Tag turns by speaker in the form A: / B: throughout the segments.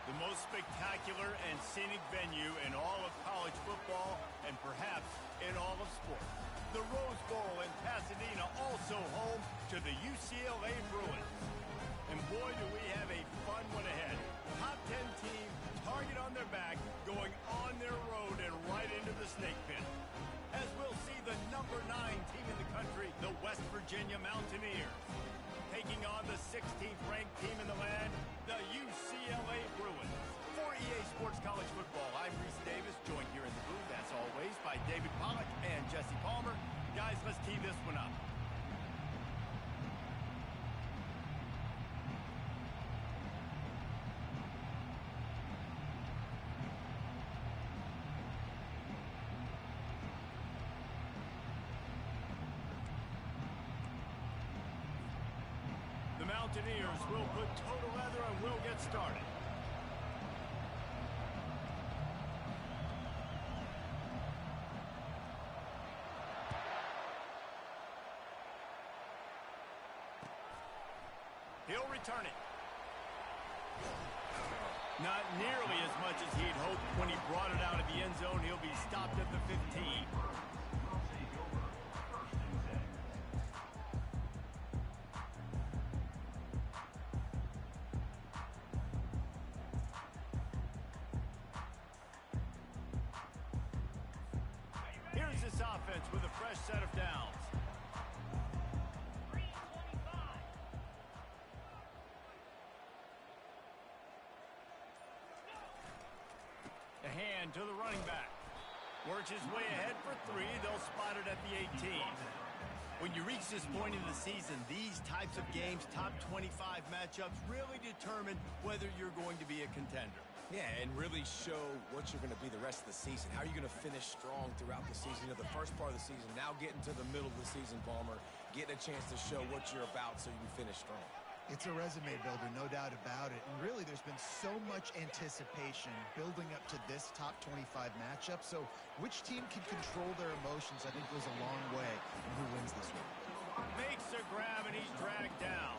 A: The most spectacular and scenic venue in all of college football and perhaps in all of sports. The Rose Bowl in Pasadena, also home to the UCLA Bruins. And boy, do we have a fun one ahead. Top 10 team, target on their back, going on their road and right into the snake pit. As we'll see the number 9 team in the country, the West Virginia Mountaineers, taking on the 16th ranked team in the land, the UCLA Bruins. For EA Sports College Football, I'm Reese Davis, joined here in the booth, as always, by David Pollack and Jesse Palmer. Guys, let's tee this one up. The Mountaineers will put total leather and we'll get started. He'll return it. Not nearly as much as he'd hoped when he brought it out of the end zone. He'll be stopped at the 15. Here's this offense with a fresh set of downs. A hand to the running back. Works his way ahead for 3. They'll spot it at the 18. When you reach this point in the season, these types of games, top 25 matchups, really determine whether you're going to be a contender.
B: Yeah, and really show what you're going to be the rest of the season. How are you going to finish strong throughout the season? You know, the first part of the season, now getting to the middle of the season, Palmer, getting a chance to show what you're about so you can finish strong.
C: It's a resume builder, no doubt about it. And really, there's been so much anticipation building up to this top 25 matchup. So which team can control their emotions, I think, goes a long way in who wins this one.
A: Makes a grab, and he's dragged down.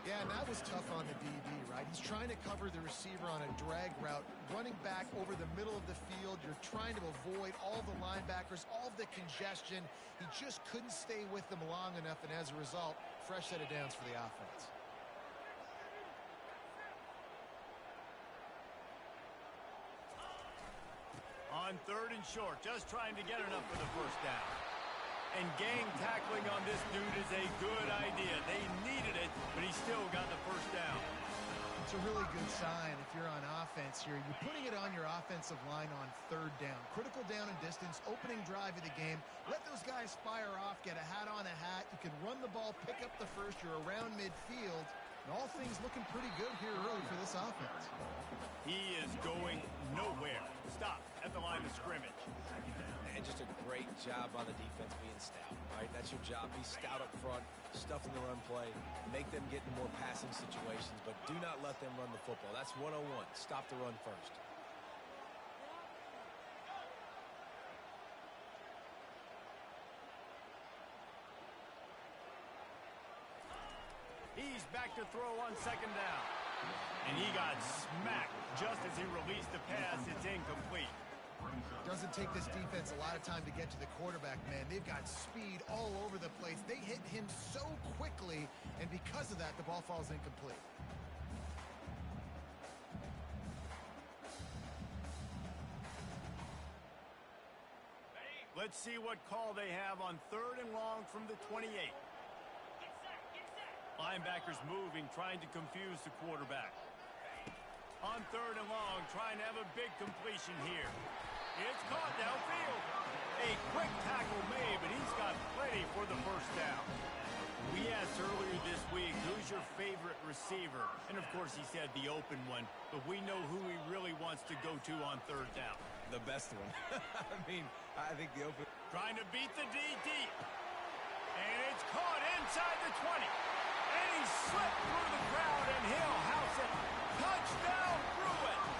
C: Yeah, and that was tough on the DB, right? He's trying to cover the receiver on a drag route, running back over the middle of the field. You're trying to avoid all the linebackers, all of the congestion. He just couldn't stay with them long enough, and as a result, fresh set of downs for the offense.
A: On 3rd and short, just trying to get enough for the first down. And gang tackling on this dude is a good idea. They needed it, but he still got the first down.
C: It's a really good sign if you're on offense here. You're putting it on your offensive line on 3rd down. Critical down and distance, opening drive of the game. Let those guys fire off, get a hat on a hat. You can run the ball, pick up the first. You're around midfield. And all things looking pretty good here early for this offense.
A: He is going nowhere. Stop at the line of scrimmage.
B: And just a great job on the defense being stout, right? That's your job. Be stout up front, stuff in the run play, make them get in more passing situations, but do not let them run the football. That's 101. Stop the run first.
A: He's back to throw on 2nd down. And he got smacked just as he released the pass. It's incomplete.
C: Doesn't take this defense a lot of time to get to the quarterback, man. They've got speed all over the place. They hit him so quickly, and because of that, the ball falls incomplete.
A: Let's see what call they have on 3rd and long from the 28. Linebackers moving, trying to confuse the quarterback. On 3rd and long, trying to have a big completion here. It's caught downfield. A quick tackle made, but he's got plenty for the first down. We asked earlier this week, who's your favorite receiver? And, of course, he said the open one, but we know who he really wants to go to on 3rd down.
B: The best one. I think the open...
A: Trying to beat the D deep. And it's caught inside the 20. And he slipped through the crowd, and he'll house it. Touchdown, Bruins!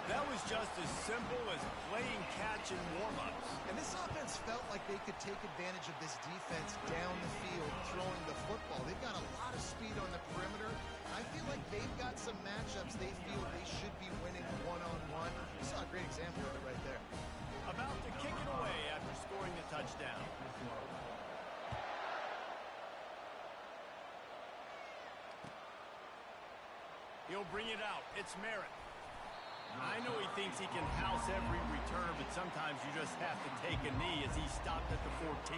A: That was was just as simple as playing catch and warm-ups.
C: And this offense felt like they could take advantage of this defense down the field throwing the football. They've got a lot of speed on the perimeter. I feel like they've got some matchups they feel they should be winning one-on-one. You saw a great example of it right there.
A: About to kick it away after scoring the touchdown. He'll bring it out. It's Merritt. I know he thinks he can house every return, but sometimes you just have to take a knee as he stopped at the 14.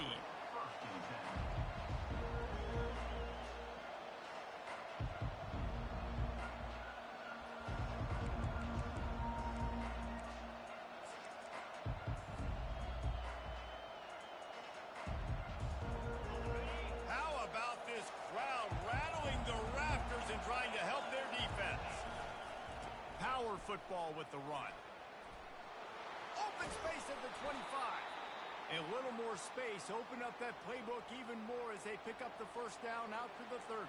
A: How about this crowd rattling the rafters and trying to help their defense? Power football with the run. Open space at the 25. A little more space. Open up that playbook even more as they pick up the first down out to the 30.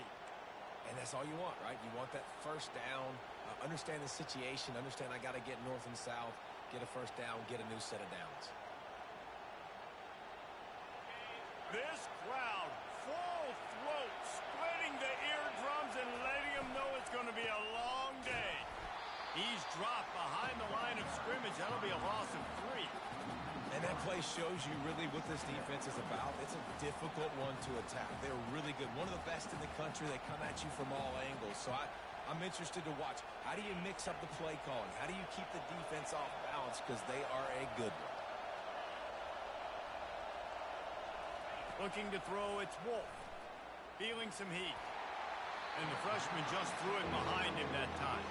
B: And that's all you want, right? You want that first down. Understand the situation. Understand I got to get north and south, get a first down, get a new set of downs.
A: This crowd, full throat, splitting the eardrums and letting them know it's going to be a long day. He's dropped behind the line of scrimmage. That'll be a loss of 3.
B: And that play shows you really what this defense is about. It's a difficult one to attack. They're really good. One of the best in the country. They come at you from all angles. So I'm interested to watch. How do you mix up the play calling? How do you keep the defense off balance? Because they are a good one.
A: Looking to throw, it's Wolf. Feeling some heat. And the freshman just threw it behind him that time.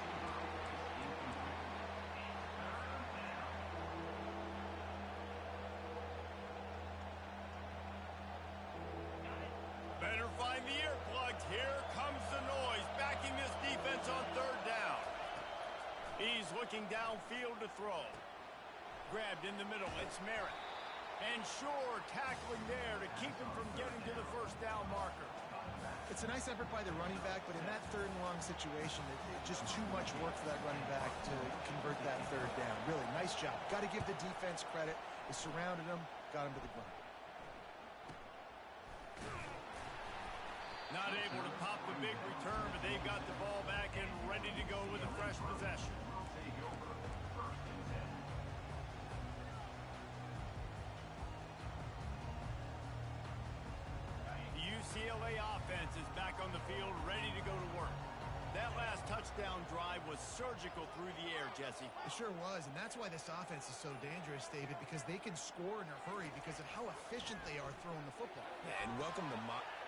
A: Better find the earplugs. Here comes the noise, backing this defense on third down. He's looking downfield to throw. Grabbed in the middle, it's Merritt. And Shore tackling there to keep him from getting to the first down marker.
C: It's a nice effort by the running back, but in that third and long situation, it's just too much work for that running back to convert that third down. Really, nice job. Got to give the defense credit. They surrounded him, got him to the ground.
A: Not able to pop the big return, but they've got the ball back and ready to go with a fresh possession. The UCLA offense is back on the field, ready to go to work. That last touchdown drive was surgical through the air, Jesse.
C: It sure was, and that's why this offense is so dangerous, David, because they can score in a hurry because of how efficient they are throwing the football.
B: Yeah, and welcome to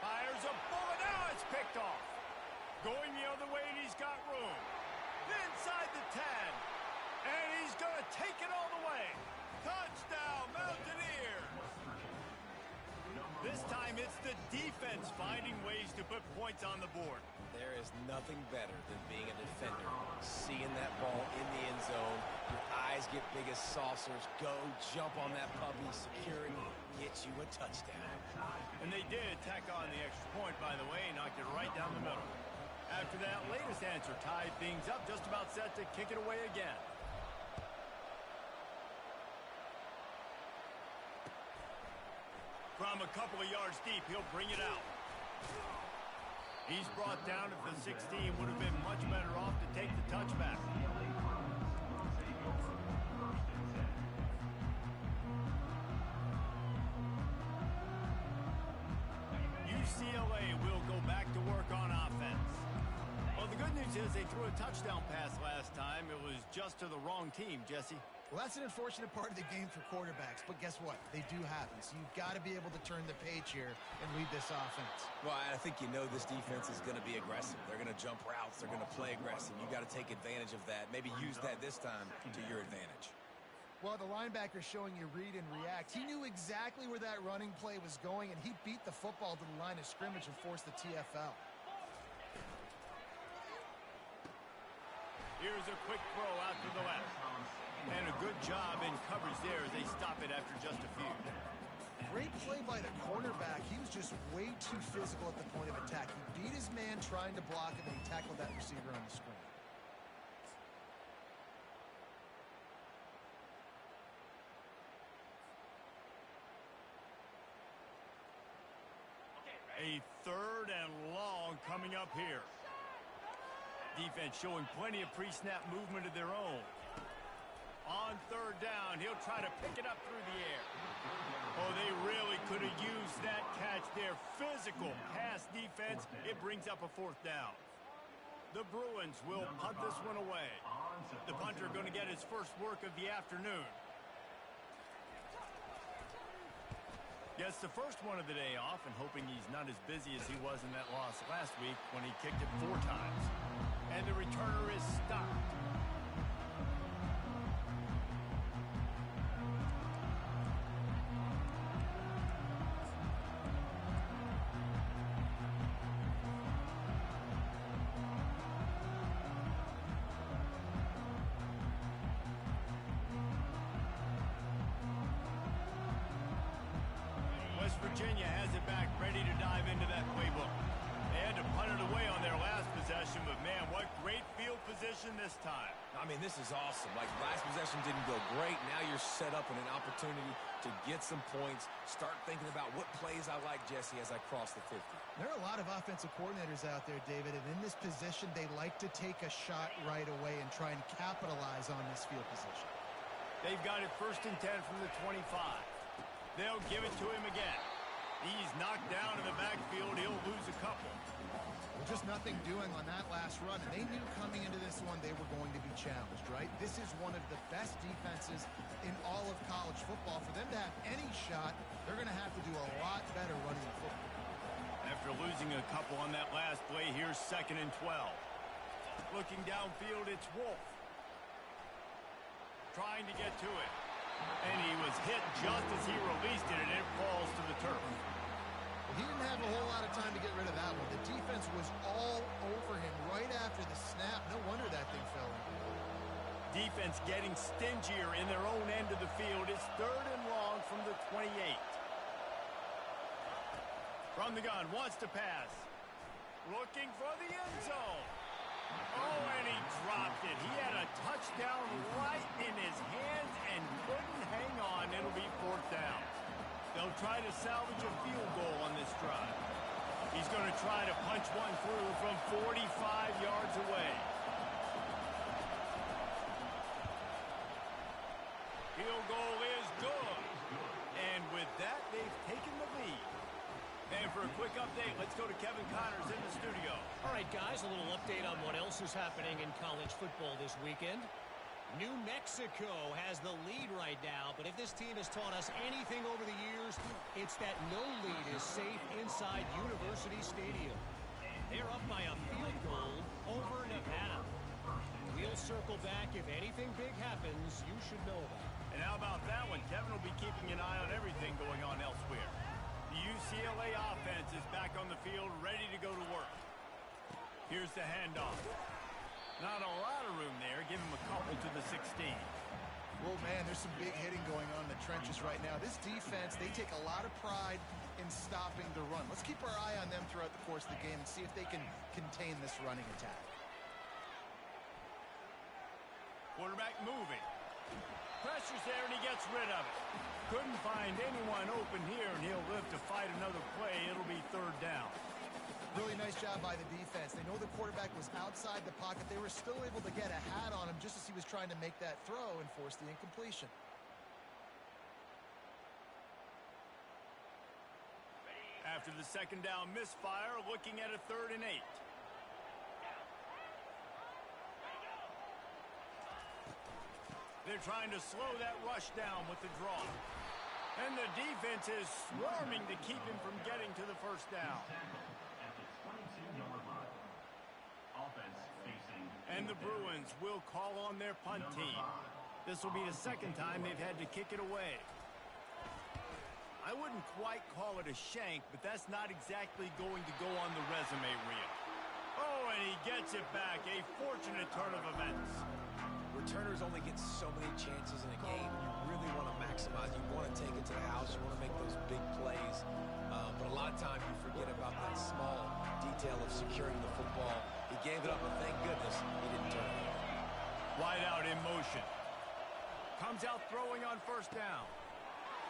A: Fires a bullet. Now it's picked off. Going the other way, and he's got room. Inside the 10. And he's going to take it all the way. Touchdown, Mountaineers. This time it's the defense finding ways to put points on the board.
B: There is nothing better than being a defender. Seeing that ball in the end zone, your eyes get big as saucers. Go, jump on that puppy, securing, get you a touchdown.
A: And they did tack on the extra point, by the way, knocked it right down the middle. After that latest answer tied things up, just about set to kick it away again. From a couple of yards deep, he'll bring it out. He's brought down at the 16, would have been much better off to take the touchback. UCLA will go back to work on offense. Well, the good news is they threw a touchdown pass last time. It was just to the wrong team, Jesse.
C: Well, that's an unfortunate part of the game for quarterbacks, but guess what? They do happen, so you've got to be able to turn the page here and lead this offense.
B: Well, I think you know this defense is going to be aggressive. They're going to jump routes. They're going to play aggressive. You got to take advantage of that. Maybe use that this time to your advantage.
C: Well, the linebacker showing you read and react. He knew exactly where that running play was going, and he beat the football to the line of scrimmage and forced the TFL.
A: Here's a quick throw out to the left. And a good job in coverage there as they stop it after just a few.
C: Great play by the cornerback. He was just way too physical at the point of attack. He beat his man trying to block him, and he tackled that receiver on the screen.
A: A 3rd and long coming up here. Defense showing plenty of pre-snap movement of their own. On 3rd down, he'll try to pick it up through the air. Oh, they really could have used that catch there. Physical pass defense. It brings up a 4th down. The Bruins will punt this one away. The punter going to get his first work of the afternoon. Gets the first one of the day off and hoping he's not as busy as he was in that loss last week when he kicked it 4 times. And the returner is stopped. West Virginia has it back, ready to dive into that playbook. They had to punt it away on their last possession, but man, what great field position this time.
B: I mean, this is awesome. Like, last possession didn't go great. Now you're set up with an opportunity to get some points. Start thinking about what plays I like, Jesse, as I cross the 50.
C: There are a lot of offensive coordinators out there, David, and in this position, they like to take a shot right away and try and capitalize on this field position.
A: They've got it 1st and 10 from the 25. They'll give it to him again. He's knocked down in the backfield. He'll lose a couple.
C: Well, just nothing doing on that last run, and they knew coming into this one they were going to be challenged, right? This is one of the best defenses in all of college football. For them to have any shot, they're going to have to do a lot better running the football.
A: After losing a couple on that last play, here's 2nd and 12. Looking downfield, it's Wolf. Trying to get to it. And he was hit just as he released it, and it falls to the turf.
C: Well, he didn't have a whole lot of time to get rid of that one. The defense was all over him right after the snap. No wonder that thing fell in.
A: Defense getting stingier in their own end of the field. It's 3rd and long from the 28. From the gun, wants to pass. Looking for the end zone. Oh, and he dropped it. He had a touchdown right in his hands and couldn't hang on. It'll be 4th down. They'll try to salvage a field goal on this drive. He's going to try to punch one through from 45 yards away. Field goal is good. And with that, they've taken the lead. And for a quick update, let's go to Kevin Connors in the studio.
D: All right, guys, a little update on what else is happening in college football this weekend. New Mexico has the lead right now, but if this team has taught us anything over the years, it's that no lead is safe inside University Stadium. They're up by a field goal over Nevada. We'll circle back if anything big happens you should know about.
A: And how about that one? Kevin will be keeping an eye on everything going on elsewhere. The UCLA offense is back on the field, ready to go to work. Here's the handoff. Not a lot of room there. Give him a couple to the 16.
C: Well, man, there's some big hitting going on in the trenches right now. This defense, they take a lot of pride in stopping the run. Let's keep our eye on them throughout the course of the game and see if they can contain this running attack.
A: Quarterback moving. Pressure's there, and he gets rid of it. Couldn't find anyone open here, and he'll live to fight another play. It'll be 3rd down.
C: Really nice job by the defense. They know the quarterback was outside the pocket. They were still able to get a hat on him just as he was trying to make that throw and force the incompletion.
A: After the 2nd down misfire, looking at a 3rd and 8. They're trying to slow that rush down with the draw. And the defense is swarming to keep him from getting to the 1st down. And the Bruins will call on their punt team. This will be the 2nd time they've had to kick it away. I wouldn't quite call it a shank, but that's not exactly going to go on the resume reel. Oh, and he gets it back. A fortunate turn of events.
B: Returners only get so many chances in a game. You really want to maximize. You want to take it to the house. You want to make those big plays. But a lot of times you forget about that small detail of securing the football. He gave it up, but thank goodness he didn't turn it over.
A: Wide out in motion. Comes out throwing on 1st down.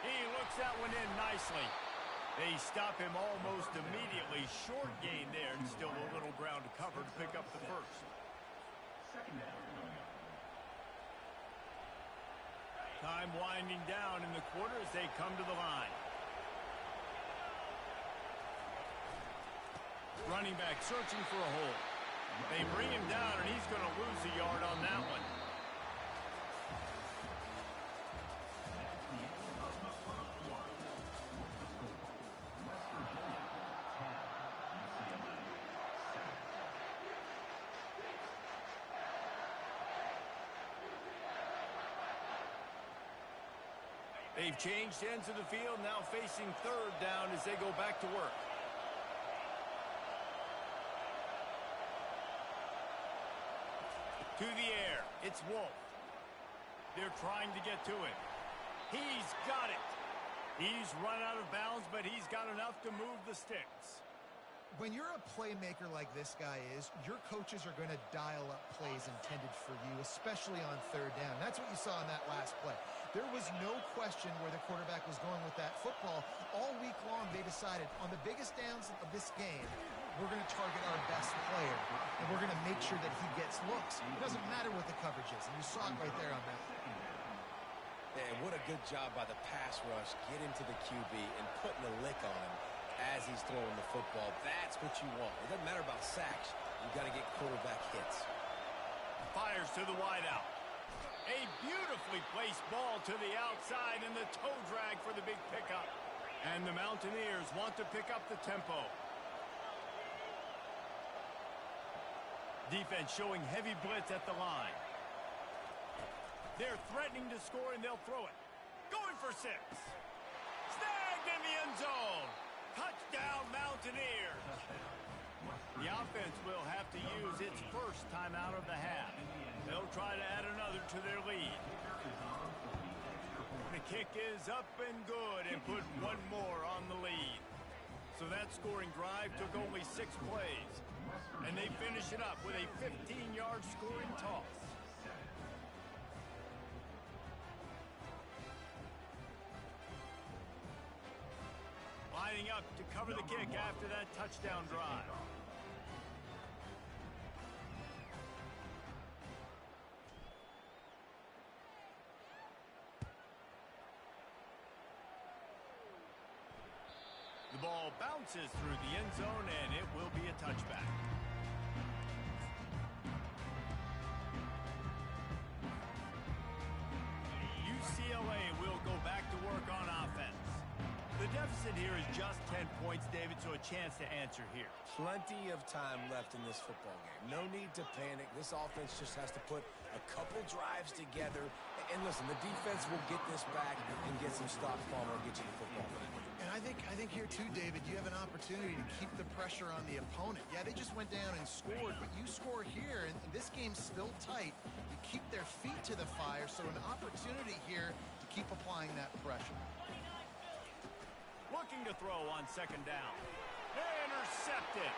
A: He looks that one in nicely. They stop him almost immediately. Short gain there, and still a little ground to cover to pick up the first. Time winding down in the quarter as they come to the line. Running back searching for a hole. They bring him down, and he's going to lose a yard on that one. They've changed ends of the field, now facing third down as they go back to work. To the air, it's Wolf. They're trying to get to him. He's got it. He's run out of bounds, but he's got enough to move the sticks.
C: When you're a playmaker like this guy is, your coaches are going to dial up plays intended for you, especially on third down. That's what you saw in that last play. There was no question where the quarterback was going with that football. All week long, they decided on the biggest downs of this game, we're going to target our best player, and we're going to make sure that he gets looks. It doesn't matter what the coverage is, and you saw it right there on that.
B: Man, what a good job by the pass rush. Get into the QB and putting a lick on him as he's throwing the football. That's what you want. It doesn't matter about sacks. You've got to get quarterback hits.
A: Fires to the wideout. A beautifully placed ball to the outside, and the toe drag for the big pickup. And the Mountaineers want to pick up the tempo. Defense showing heavy blitz at the line. They're threatening to score, and they'll throw it. Going for 6. Snagged in the end zone. Touchdown, Mountaineers. The offense will have to use its first timeout of the half. They'll try to add another to their lead. The kick is up and good and put one more on the lead. So that scoring drive took only 6 plays. And they finish it up with a 15-yard scoring toss. Lining up to cover the kick after that touchdown drive. The ball bounces through the end zone, and it will be a touchback. UCLA will go back to work on offense. The deficit here is just 10 points, David, so a chance to answer here.
B: Plenty of time left in this football game. No need to panic. This offense just has to put a couple drives together. And listen, the defense will get this back and get some stops. Palmer will get you the football back.
C: And I think here too, David, you have an opportunity to keep the pressure on the opponent. Yeah, they just went down and scored, but you score here, and this game's still tight. You keep their feet to the fire, so an opportunity here to keep applying that pressure.
A: Looking to throw on second down. Intercepted.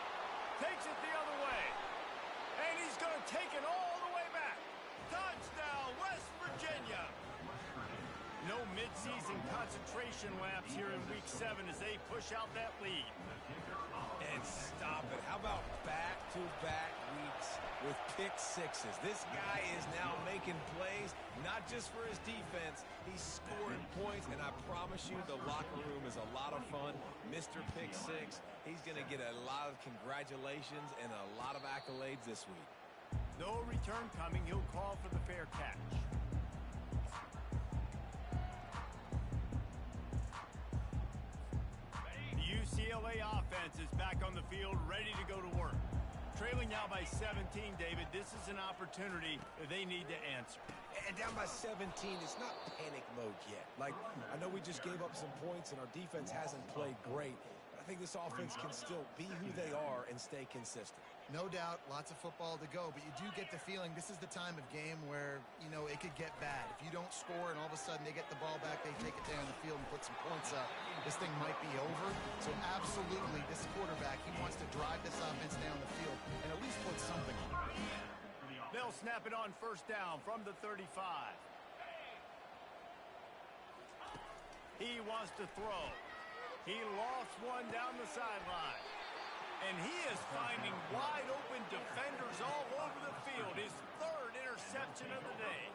A: Takes it the other way. And he's going to take it all the way back. Touchdown, West Virginia. No midseason concentration laps here in Week 7 as they push out that lead.
B: And stop it. How about back-to-back weeks with pick sixes? This guy is now making plays, not just for his defense. He's scoring points, and I promise you the locker room is a lot of fun. Mr. Pick Six, he's going to get a lot of congratulations and a lot of accolades this week.
A: No return coming. He'll call for the fair catch. UCLA offense is back on the field, ready to go to work. Trailing now by 17, David. This is an opportunity they need to answer.
B: And down by 17, it's not panic mode yet. Like, I know we just gave up some points and our defense hasn't played great. I think this offense can still be who they are and stay consistent.
C: No doubt, lots of football to go, but you do get the feeling this is the time of game where, you know, it could get bad. If you don't score and all of a sudden they get the ball back, they take it down the field and put some points up, this thing might be over. So absolutely, this quarterback, he wants to drive this offense down the field and at least put something on it.
A: They'll snap it on first down from the 35. He wants to throw. He lofts one down the sideline. And he is finding wide-open defenders all over the field. His third interception of the day.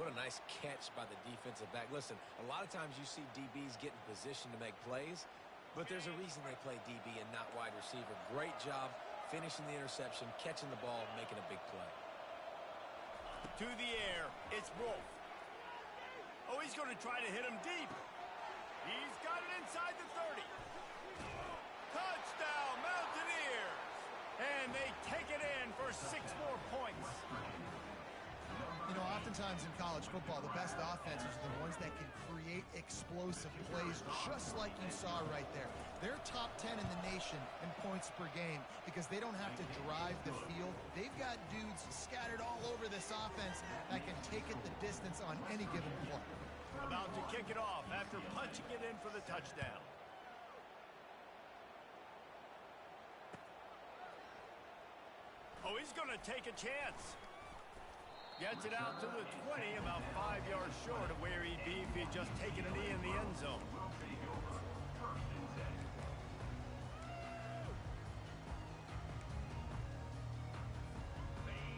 B: What a nice catch by the defensive back. Listen, a lot of times you see DBs get in position to make plays, but there's a reason they play DB and not wide receiver. Great job finishing the interception, catching the ball, and making a big play.
A: To the air, it's Wolf. Oh, he's going to try to hit him deep. He's got it inside the 30. Touchdown, Mountaineers! And they take it in for 6 more points.
C: You know, oftentimes in college football, the best offenses are the ones that can create explosive plays, just like you saw right there. They're top 10 in the nation in points per game because they don't have to drive the field. They've got dudes scattered all over this offense that can take it the distance on any given play.
A: About to kick it off after punching it in for the touchdown. Oh, he's going to take a chance. Gets it out to the 20, about 5 yards short of where he'd be if he'd just taken a knee in the end zone.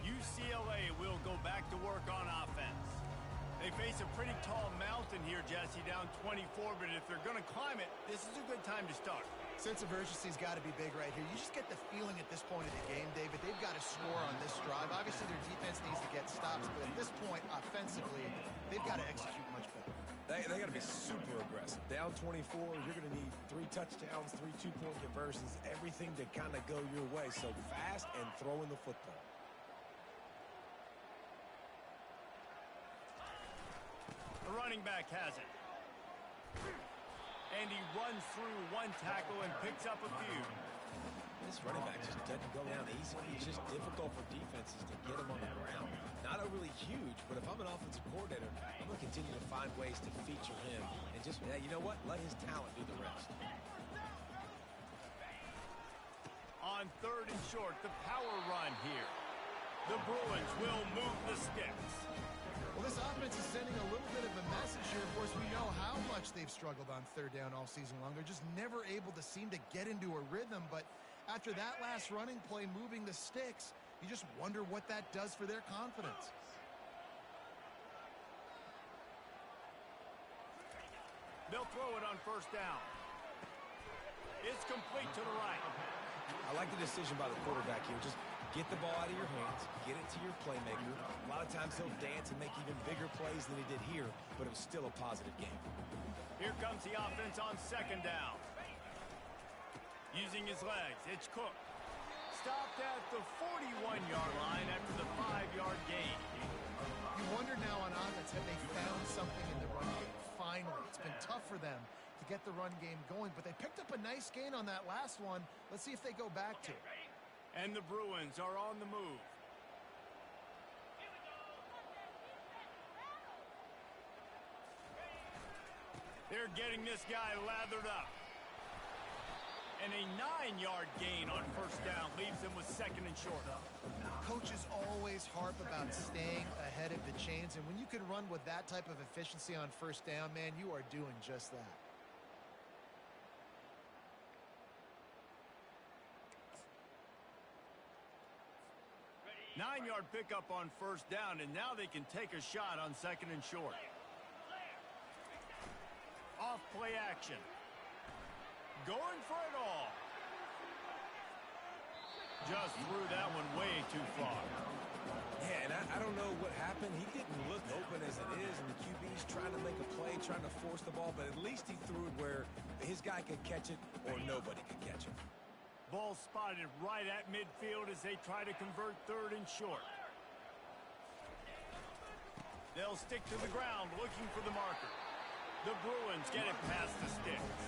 A: UCLA will go back to work on offense. They face a pretty tall mountain here, Jesse, down 24, but if they're going to climb it, this is a good time to start.
C: Sense of urgency's got to be big right here. You just get the feeling at this point of the game, David, they've got to score on this drive. Obviously, their defense needs to get stops, but at this point, offensively, they've got to execute much better.
B: They got to be super aggressive. Down 24, you're going to need 3 touchdowns, 3 two-point conversions, everything to kind of go your way. So fast and throwing the football.
A: The running back has it. And he runs through 1 tackle and picks up a few.
B: This running back just doesn't go down easy. It's just difficult for defenses to get him on the ground. Not overly huge, but if I'm an offensive coordinator, I'm going to continue to find ways to feature him. And just, yeah, you know what? Let his talent do the rest.
A: On 3rd and short, the power run here. The Bruins will move the sticks.
C: Well, this offense is sending a little bit of a message here. Of course, we know how much they've struggled on 3rd down all season long. They're just never able to seem to get into a rhythm. But after that last running play, moving the sticks, you just wonder what that does for their confidence.
A: They'll throw it on 1st down. It's complete to the right.
B: I like the decision by the quarterback here. Just get the ball out of your hands, get it to your playmaker. A lot of times he'll dance and make even bigger plays than he did here, but it was still a positive game.
A: Here comes the offense on 2nd down. Using his legs, it's Cook. Stopped at the 41-yard line after the 5-yard gain.
C: You wonder now on offense, have they found something in the run game? Finally, it's been tough for them to get the run game going, but they picked up a nice gain on that last one. Let's see if they go back to it.
A: And the Bruins are on the move. They're getting this guy lathered up. And a 9-yard gain on 1st down leaves them with 2nd and short.
C: Coaches always harp about staying ahead of the chains, and when you can run with that type of efficiency on 1st down, man, you are doing just that.
A: Nine-yard pickup on 1st down, and now they can take a shot on 2nd and short. Off play action. Going for it all. Just threw that one way too far.
B: Yeah, and I don't know what happened. He didn't look open as it is, and the QB's trying to make a play, trying to force the ball, but at least he threw it where his guy could catch it or nobody could catch it.
A: Ball spotted right at midfield as they try to convert 3rd and short. They'll stick to the ground looking for the marker. The Bruins get it past the sticks.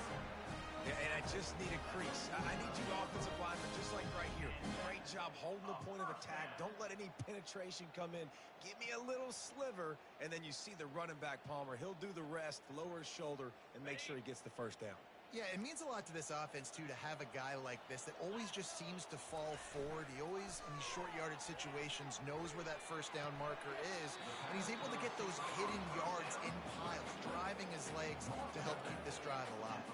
B: Yeah, and I just need a crease. I need you offensive linemen, just like right here. Great job holding the point of attack. Don't let any penetration come in. Give me a little sliver, and then you see the running back, Palmer. He'll do the rest, lower his shoulder, and make sure he gets the 1st down.
C: Yeah, it means a lot to this offense, too, to have a guy like this that always just seems to fall forward. He always, in these short yardage situations, knows where that 1st down marker is, and he's able to get those hidden yards in piles, driving his legs to help keep this drive alive.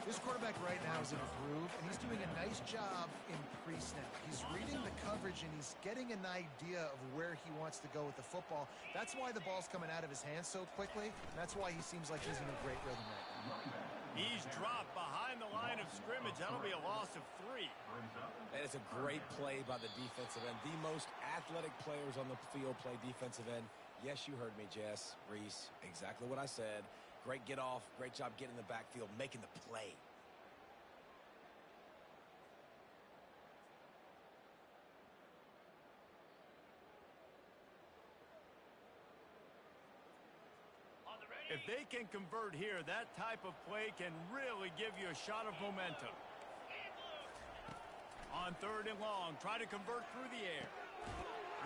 C: This quarterback right now is in a groove, and he's doing a nice job in pre-snap. He's reading the coverage, and he's getting an idea of where he wants to go with the football. That's why the ball's coming out of his hands so quickly, and that's why he seems like he's in a great rhythm right now.
A: He's dropped behind the line of scrimmage. That'll be a loss of 3.
B: And it's a great play by the defensive end. The most athletic players on the field play defensive end. Yes, you heard me, Jess, Reese. Exactly what I said. Great get off. Great job getting in the backfield, making the play.
A: If they can convert here, that type of play can really give you a shot of momentum. On 3rd and long, try to convert through the air.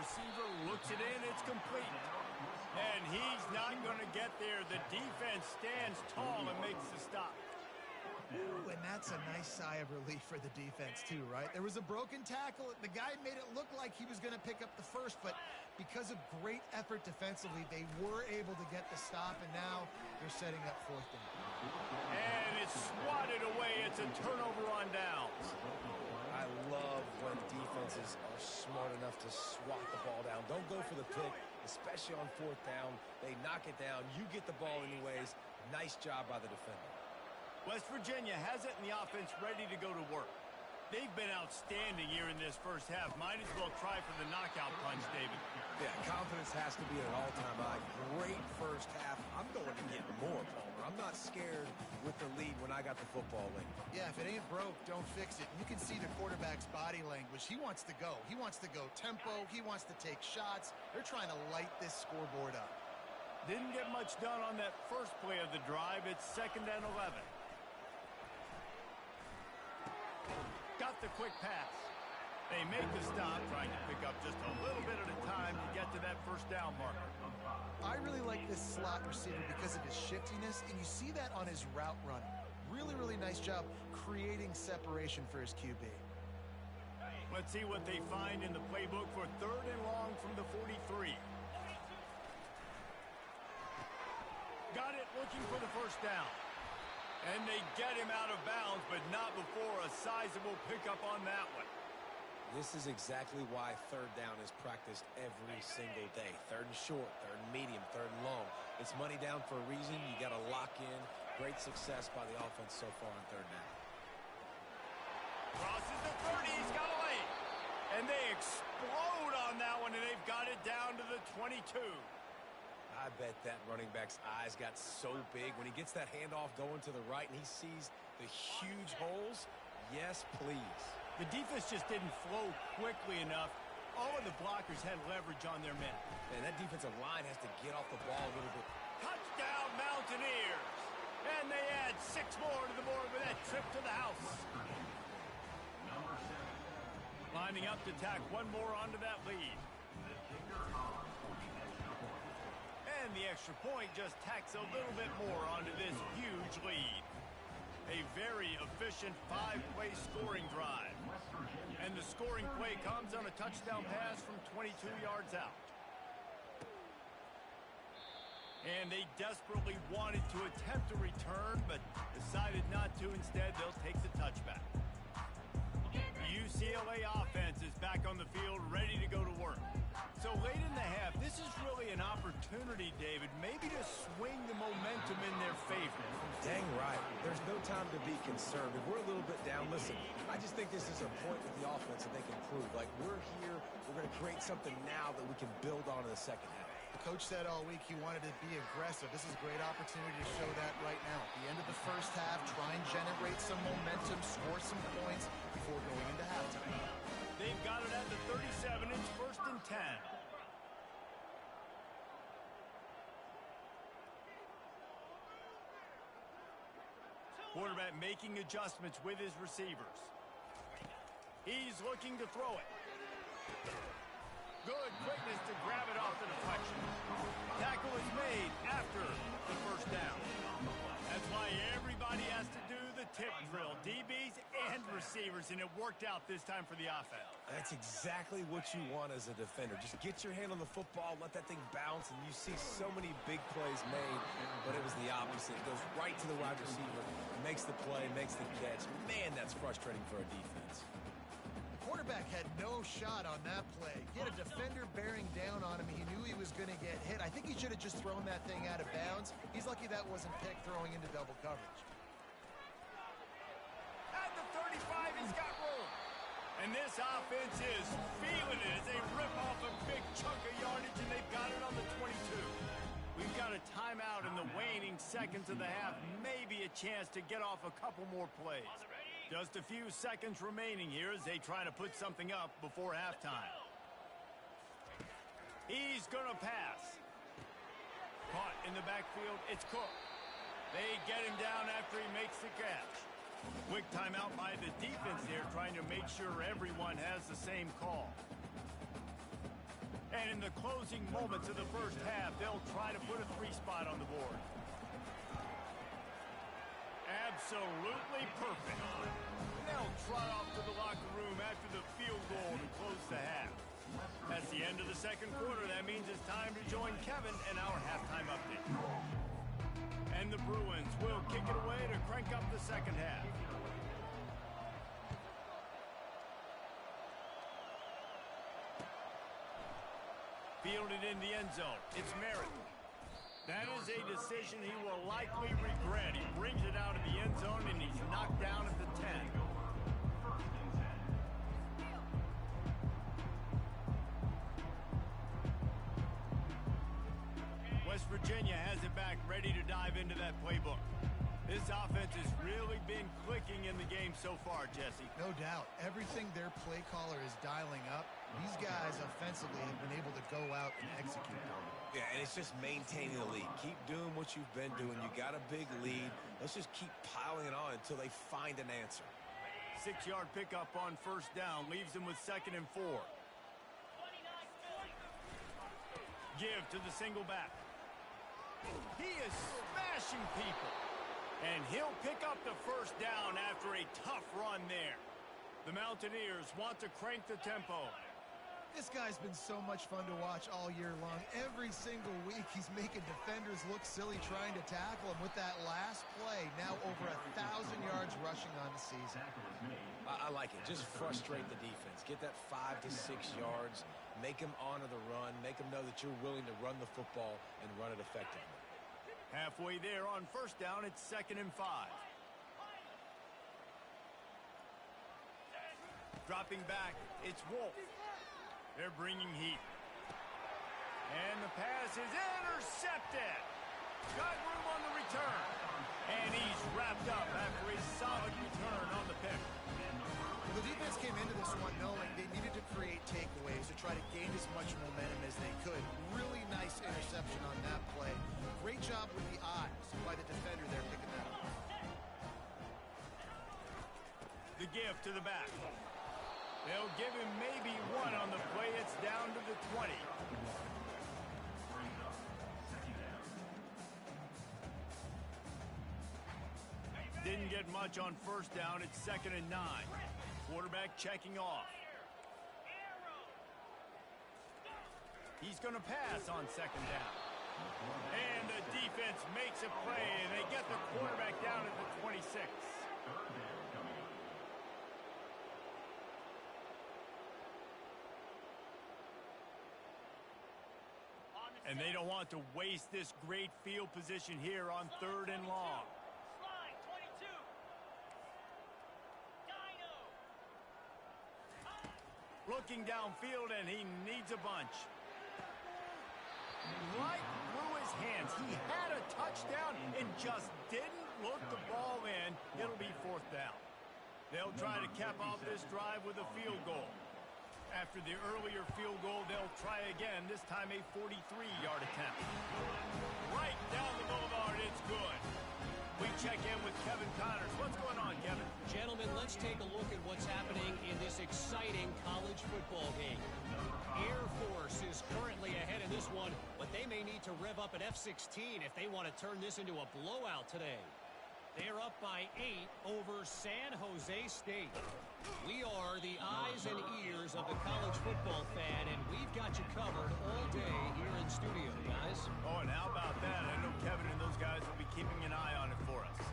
A: Receiver looks it in, it's complete. And he's not going to get there. The defense stands tall and makes the stop.
C: Ooh, and that's a nice sigh of relief for the defense too, right? There was a broken tackle. The guy made it look like he was going to pick up the first, but because of great effort defensively, they were able to get the stop, and now they're setting up 4th down.
A: And it's swatted away. It's a turnover on downs.
B: I love when defenses are smart enough to swat the ball down. Don't go for the pick, especially on 4th down. They knock it down. You get the ball anyways. Nice job by the defender.
A: West Virginia has it in the offense ready to go to work. They've been outstanding here in this first half. Might as well try for the knockout punch, David.
B: Yeah, confidence has to be at an all-time high. Great first half. I'm going to get more, Palmer. I'm not scared with the lead when I got the football late.
C: Yeah, if it ain't broke, don't fix it. You can see the quarterback's body language. He wants to go. He wants to go tempo. He wants to take shots. They're trying to light this scoreboard up.
A: Didn't get much done on that first play of the drive. It's 2nd and 11. Got the quick pass. They make the stop, trying to pick up just a little bit at a time to get to that 1st down marker.
C: I really like this slot receiver because of his shiftiness, and you see that on his route running. Really, really nice job creating separation for his QB.
A: Let's see what they find in the playbook for 3rd and long from the 43. Got it, looking for the 1st down. And they get him out of bounds, but not before a sizable pickup on that one.
B: This is exactly why 3rd down is practiced every single day. 3rd and short, 3rd and medium, 3rd and long. It's money down for a reason. You got to lock in. Great success by the offense so far on 3rd down.
A: Crosses the 30, he's got away. And they explode on that one, and they've got it down to the 22.
B: I bet that running back's eyes got so big when he gets that handoff going to the right and he sees the huge holes. Yes, please.
A: The defense just didn't flow quickly enough. All of the blockers had leverage on their men.
B: And that defensive line has to get off the ball a little bit.
A: Touchdown, Mountaineers. And they add 6 more to the board with that trip to the house. Lining up to tack 1 more onto that lead. And the extra point just tacks a little bit more onto this huge lead. A very efficient 5-play scoring drive. And the scoring play comes on a touchdown pass from 22 yards out. And they desperately wanted to attempt a return, but decided not to. Instead, they'll take the touchback. The UCLA offense is back on the field, ready to go to work. So late in the half, this is really an opportunity, David, maybe to swing the momentum in their favor.
B: Dang right. There's no time to be concerned. If we're a little bit down, listen, I just think this is a point with the offense that they can prove. Like, we're here, we're going to create something now that we can build on in the second half.
C: The coach said all week he wanted to be aggressive. This is a great opportunity to show that right now. At the end of the first half, try and generate some momentum, score some points before going into halftime.
A: They've got it at the 37. It's 1st and 10. Quarterback making adjustments with his receivers. He's looking to throw it. Good quickness to grab it off the deflection. Tackle is made after the 1st down. That's why everybody has to do the tip drill. DBs and receivers receivers, and it worked out this time for the offense.
B: That's exactly what you want as a defender. Just get your hand on the football, let that thing bounce, and you see so many big plays made, but it was the opposite. It goes right to the wide receiver, makes the play, makes the catch. Man, that's frustrating for a defense.
C: Quarterback had no shot on that play. He had a defender bearing down on him. He knew he was going to get hit. I think he should have just thrown that thing out of bounds. He's lucky that wasn't picked throwing into double coverage.
A: At the 35, he's got room. And this offense is feeling it as they rip off a big chunk of yardage, and they've got it on the 22. We've got a timeout in the waning seconds of the half. Maybe a chance to get off a couple more plays. Just a few seconds remaining here as they try to put something up before halftime. He's going to pass. Caught in the backfield, it's Cook. They get him down after he makes the catch. Quick timeout by the defense there, trying to make sure everyone has the same call. And in the closing moments of the first half, they'll try to put a 3-spot on the board. Absolutely perfect. They'll trot off to the locker room after the field goal to close the half. That's the end of the second quarter. That means it's time to join Kevin in our halftime update. And the Bruins will kick it away to crank up the second half. Fielded in the end zone. It's Merritt. That is a decision he will likely regret. He brings it out of the end zone, and he's knocked down at the 10. West Virginia has it back, ready to dive into that playbook. This offense has really been clicking in the game so far, Jesse.
C: No doubt. Everything their play caller is dialing up, these guys offensively have been able to go out and execute.
B: Yeah, and it's just maintaining the lead. Keep doing what you've been doing. You got a big lead. Let's just keep piling it on until they find an answer.
A: 6-yard pickup on first down leaves them with 2nd and 4. Give to the single back. He is smashing people. And he'll pick up the first down after a tough run there. The Mountaineers want to crank the tempo.
C: This guy's been so much fun to watch all year long. Every single week he's making defenders look silly trying to tackle him with that last play. Now over 1,000 yards rushing on the season.
B: I like it. Just frustrate the defense. Get that 5 to 6 yards. Make them honor the run. Make them know that you're willing to run the football and run it effectively.
A: Halfway there on first down, it's 2nd and 5. Dropping back, it's Wolf. They're bringing heat. And the pass is intercepted. Got room on the return. And he's wrapped up after a solid return on the pick.
C: Well, the defense came into this one knowing they needed to create takeaways to try to gain as much momentum as they could. Really nice interception on that play. Great job with the eyes by the defender there picking that up.
A: The give to the back. They'll give him maybe one on the play. It's down to the 20. Didn't get much on first down. It's 2nd and 9. Quarterback checking off. He's going to pass on 2nd down. And the defense makes a play, and they get the quarterback down at the 26. And they don't want to waste this great field position here on 3rd and long. Looking downfield, and he needs a bunch. Right through his hands. He had a touchdown and just didn't look the ball in. It'll be 4th down. They'll try to cap off this drive with a field goal. After the earlier field goal, they'll try again, this time a 43-yard attempt. Right down the boulevard, it's good. We check in with Kevin Connors. What's going on, Kevin?
D: Gentlemen, let's take a look at what's happening in this exciting college football game. Air Force is currently ahead in this one, but they may need to rev up an F-16 if they want to turn this into a blowout today. They're up by 8 over San Jose State. We are the eyes and ears of the college football fan, and we've got you covered all day here in studio, guys.
A: Oh, and how about that? I know Kevin and those guys will be keeping an eye on it for us.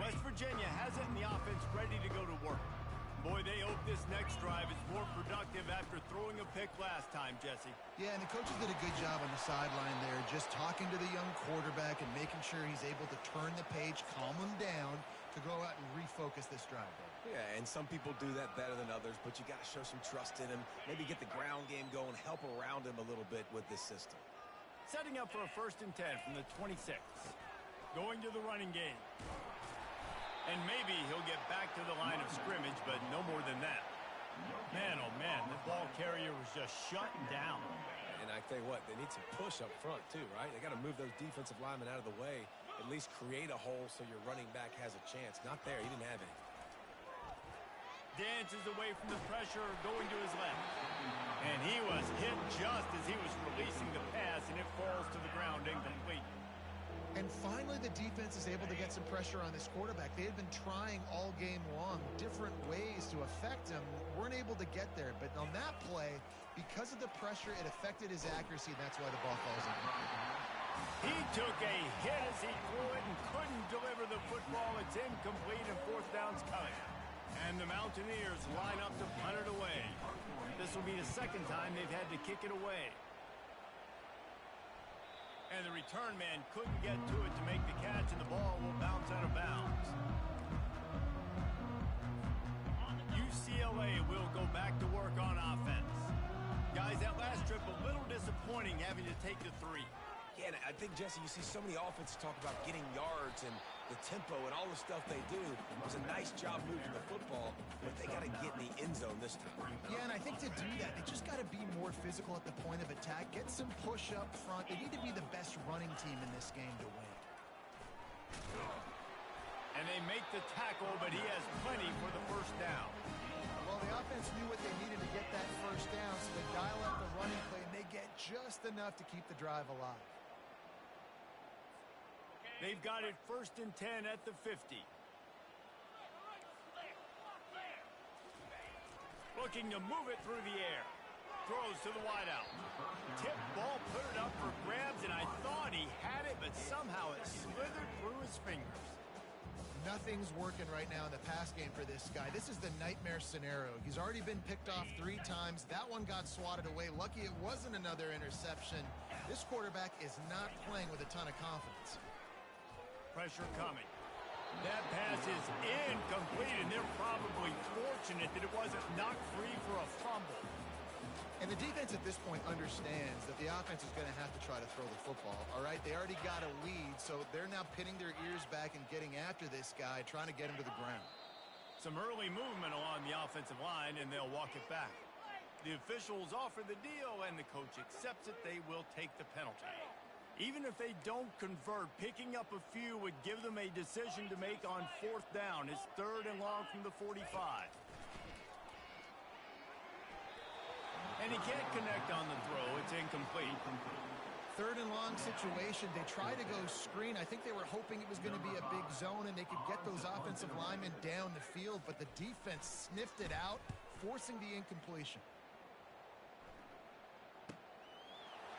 A: West Virginia has it in the offense ready to go to work. Boy, they hope this next drive is more productive after throwing a pick last time, Jesse.
C: Yeah, and the coaches did a good job on the sideline there, just talking to the young quarterback and making sure he's able to turn the page, calm him down to go out and refocus this drive.
B: Yeah, and some people do that better than others, but you got to show some trust in him, maybe get the ground game going, help around him a little bit with this system.
A: Setting up for a 1st and 10 from the 26. Going to the running game. And maybe he'll get back to the line of scrimmage, but no more than that. Man, oh man, the ball carrier was just shutting down.
B: And I tell you what, they need some push up front too, right? They got to move those defensive linemen out of the way, at least create a hole so your running back has a chance. Not there, he didn't have it.
A: Dances away from the pressure, going to his left. And he was hit just as he was releasing the pass, and it falls to the ground incomplete.
C: And finally, the defense is able to get some pressure on this quarterback. They had been trying all game long different ways to affect him, weren't able to get there. But on that play, because of the pressure, it affected his accuracy, and that's why the ball falls in.
A: He took a hit as he threw it and couldn't deliver the football. It's incomplete, and 4th down's coming. And the Mountaineers line up to punt it away. This will be the 2nd time they've had to kick it away. And the return man couldn't get to it to make the catch, and the ball will bounce out of bounds. UCLA will go back to work on offense. Guys, that last trip a little disappointing having to take the 3.
B: Yeah, and I think, Jesse, you see so many offenses talk about getting yards and the tempo and all the stuff they do. It was a nice job moving the football, but they got to get in the end zone this time.
C: Yeah, and I think to do that, they just got to be more physical at the point of attack, get some push up front. They need to be the best running team in this game to win.
A: And they make the tackle, but he has plenty for the 1st down.
C: Well, the offense knew what they needed to get that 1st down, so they dial up the running play, and they get just enough to keep the drive alive.
A: They've got it 1st and 10 at the 50. Looking to move it through the air. Throws to the wideout. Tip ball, put it up for grabs, and I thought he had it, but somehow it slithered through his fingers.
C: Nothing's working right now in the pass game for this guy. This is the nightmare scenario. He's already been picked off 3 times. That one got swatted away. Lucky it wasn't another interception. This quarterback is not playing with a ton of confidence.
A: Pressure coming. That pass is incomplete, and they're probably fortunate that it wasn't knocked free for a fumble.
C: And the defense at this point understands that the offense is going to have to try to throw the football, all right? They already got a lead, so they're now pinning their ears back and getting after this guy, trying to get him to the ground.
A: Some early movement along the offensive line, and they'll walk it back. The officials offer the deal, and the coach accepts it. They will take the penalty. Even if they don't convert, picking up a few would give them a decision to make on 4th down. It's 3rd and long from the 45. And he can't connect on the throw. It's incomplete.
C: 3rd and long situation. They try to go screen. I think they were hoping it was going to be a big zone and they could get those offensive linemen down the field, but the defense sniffed it out, forcing the incompletion.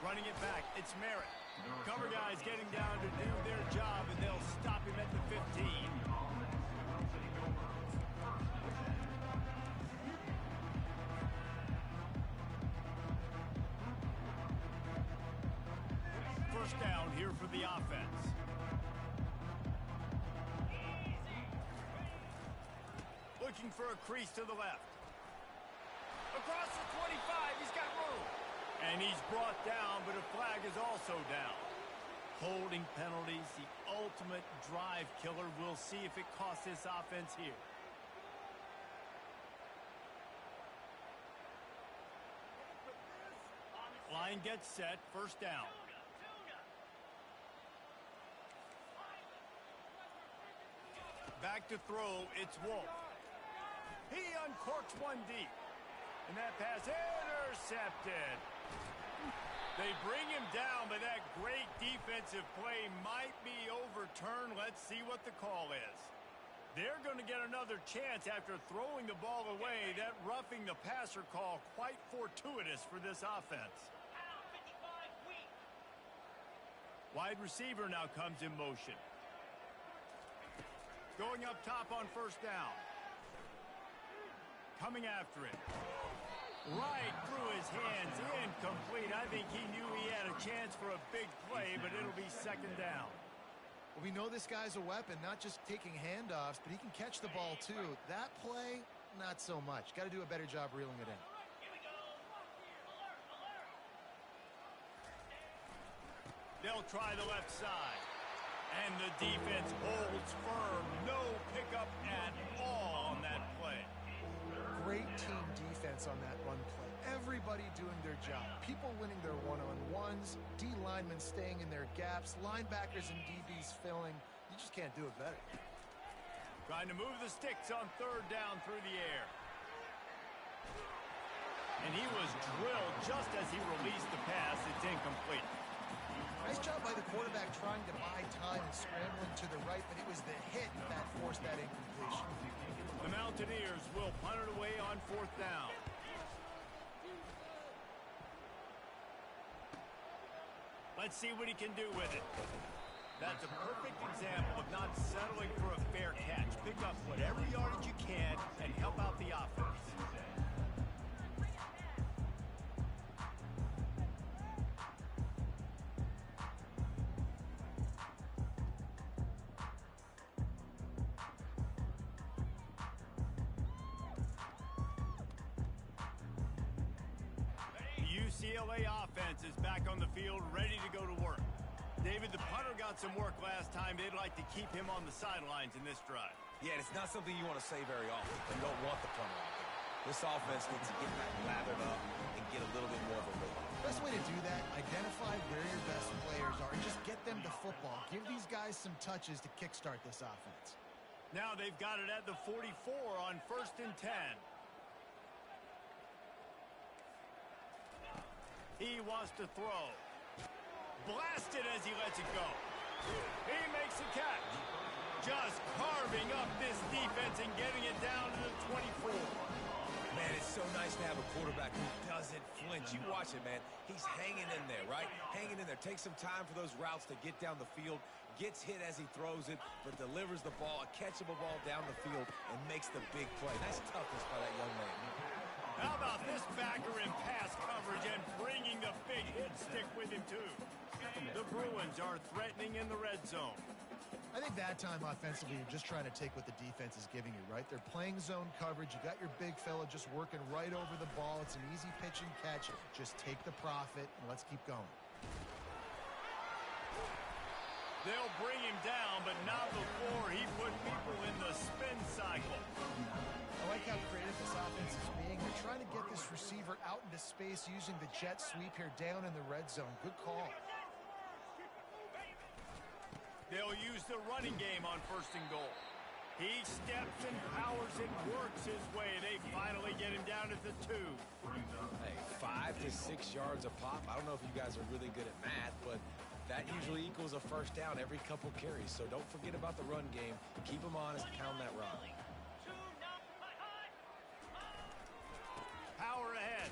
A: Running it back. It's Merritt. Cover guys getting down to do their job, and they'll stop him at the 15. First down here for the offense. Looking for a crease to the left. Across the 25, he's got room. And he's brought down, but a flag is also down. Holding penalties, the ultimate drive killer. We'll see if it costs this offense here. Line gets set, 1st down. Back to throw, it's Wolf. He uncorks one deep. And that pass intercepted. They bring him down, but that great defensive play might be overturned. Let's see what the call is. They're going to get another chance after throwing the ball away. That roughing the passer call quite fortuitous for this offense. Wide receiver now comes in motion. Going up top on first down. Coming after it. Right through his hands, incomplete. I think he knew he had a chance for a big play, but it'll be second down.
C: Well, we know this guy's a weapon, not just taking handoffs, but he can catch the ball too. That play, not so much. Got to do a better job reeling it in.
A: They'll try the left side. And the defense holds firm. No pickup at all on that play.
C: Great team defense on that run play. Everybody doing their job. People winning their one-on-ones, D linemen staying in their gaps, linebackers and DBs filling. You just can't do it better.
A: Trying to move the sticks on third down through the air. And he was drilled just as he released the pass. It's incomplete.
C: Nice job by the quarterback trying to buy time and scrambling to the right, but it was the hit that forced that incompletion.
A: The Mountaineers will punt it away on fourth down. Let's see what he can do with it. That's a perfect example of not settling for a fair catch. Pick up whatever yardage you can and help out the offense. UCLA offense is back on the field, ready to go to work. David, the punter got some work last time. They'd like to keep him on the sidelines in this drive.
B: Yeah, it's not something you want to say very often. You don't want the punter out there. This offense needs to get back lathered up and get a little bit more of a rhythm.
C: Best way to do that, identify where your best players are and just get them to football. Give these guys some touches to kickstart this offense.
A: Now they've got it at the 44 on 1st and 10. He wants to throw. Blasted as he lets it go. He makes a catch. Just carving up this defense and getting it down to the 24.
B: Man, it's so nice to have a quarterback who doesn't flinch. You watch it, man. He's hanging in there, right? Hanging in there. Takes some time for those routes to get down the field. Gets hit as he throws it, but delivers the ball, a catchable ball down the field, and makes the big play. That's toughness by that young man.
A: How about this backer in pass coverage and bringing the big hit stick with him, too? The Bruins are threatening in the red zone.
C: I think that time offensively, you're just trying to take what the defense is giving you, right? They're playing zone coverage. You got your big fella just working right over the ball. It's an easy pitch and catch. Just take the profit, and let's keep going.
A: They'll bring him down, but not before he put people in the spin cycle.
C: I like how creative this offense is being. They're trying to get this receiver out into space using the jet sweep here down in the red zone. Good call.
A: They'll use the running game on 1st and goal. He steps and powers and works his way. They finally get him down at the 2.
B: Hey, 5 to 6 yards a pop. I don't know if you guys are really good at math, but that usually equals a first down every couple carries. So don't forget about the run game. Keep them honest, pound that rock.
A: Power ahead.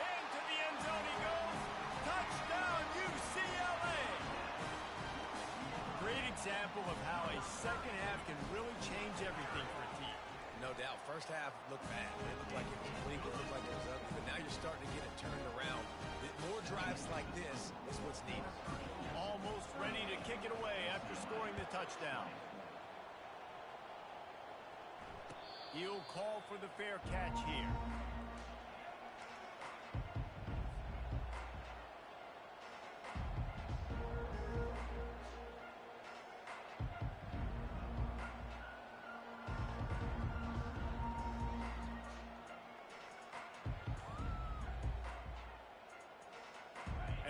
A: Into the end zone he goes. Touchdown, UCLA! Great example of how a second half can really change everything for a team.
B: No doubt. First half looked bad. It looked like it was bleak. It looked like it was ugly. But now you're starting to get it turned around. More drives like this is what's needed.
A: Almost ready to kick it away after scoring the touchdown. He'll call for the fair catch here.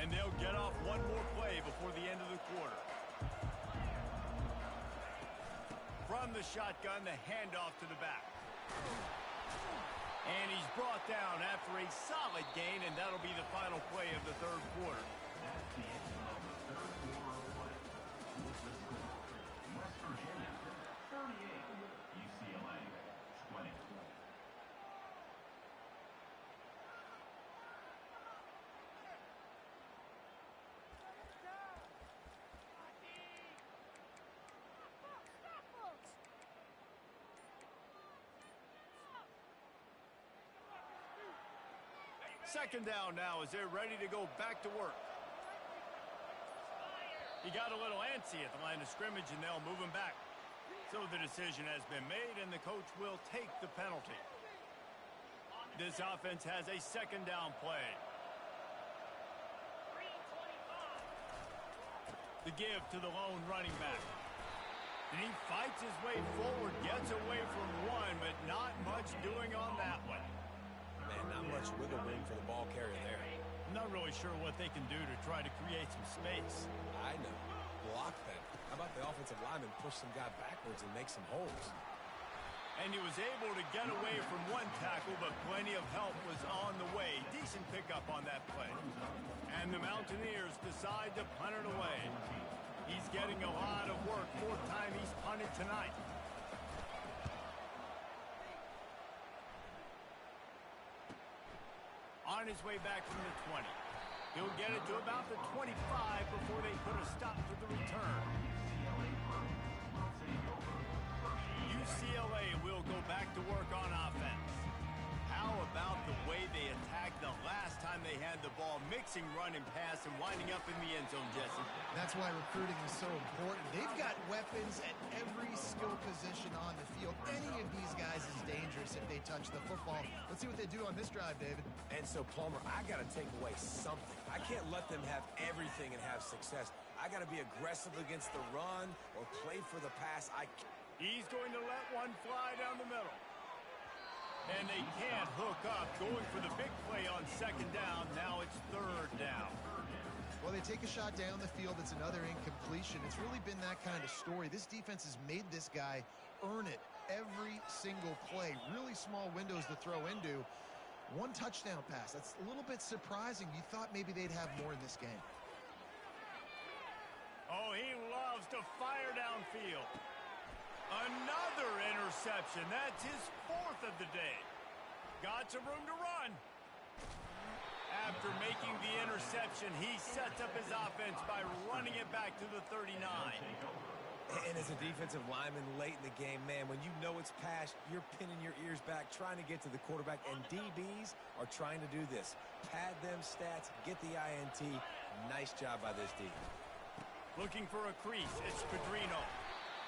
A: And they'll get off one more play before the end of the quarter. from the shotgun, the handoff to the back. And he's brought down after a solid gain, and that'll be the final play of the third quarter.
E: That's the end of the third quarter of play. What's the score? West Virginia, 38. UCLA, 20.
A: Second down now as they're ready to go back to work. He got a little antsy at the line of scrimmage, and they'll move him back. So the decision has been made, and the coach will take the penalty. This offense has a second down play. The give to the lone running back. And he fights his way forward, gets away from one, but not much doing on that one.
B: Man, not much wiggle room for the ball carrier there.
A: I'm not really sure what they can do to try to create some space.
B: I know. Block that. How about the offensive lineman push some guy backwards and make some holes?
A: And he was able to get away from one tackle, but plenty of help was on the way. Decent pickup on that play. And the Mountaineers decide to punt it away. He's getting a lot of work. Fourth time he's punted tonight. On his way back from the 20. He'll get it to about the 25 before they put a stop to the return. UCLA will go back to work on offense. How about the way they attacked the last time they had the ball, mixing run and pass and winding up in the end zone, Jesse?
C: That's why recruiting is so important. They've got weapons at every skill position on the field. Any of these guys is dangerous if they touch the football. Let's see what they do on this drive, David.
B: And so, Palmer, I got to take away something. I can't let them have everything and have success. I got to be aggressive against the run or play for the pass.
A: He's going to let one fly down the middle. And they can't hook up, going for the big play on second down. Now it's third down.
C: Well, they take a shot down the field. It's another incompletion. It's really been that kind of story. This defense has made this guy earn it every single play. Really small windows to throw into. One touchdown pass. That's a little bit surprising. You thought maybe they'd have more in this game.
A: Oh, he loves to fire downfield. Another interception. That's his fourth of the day. Got some room to run. After making the interception, he sets up his offense by running it back to the 39.
B: And as a defensive lineman late in the game, man, when you know it's past, you're pinning your ears back, trying to get to the quarterback, and DBs are trying to do this. Pad them stats, get the INT. Nice job by this D.
A: Looking for a crease. It's Pedrino.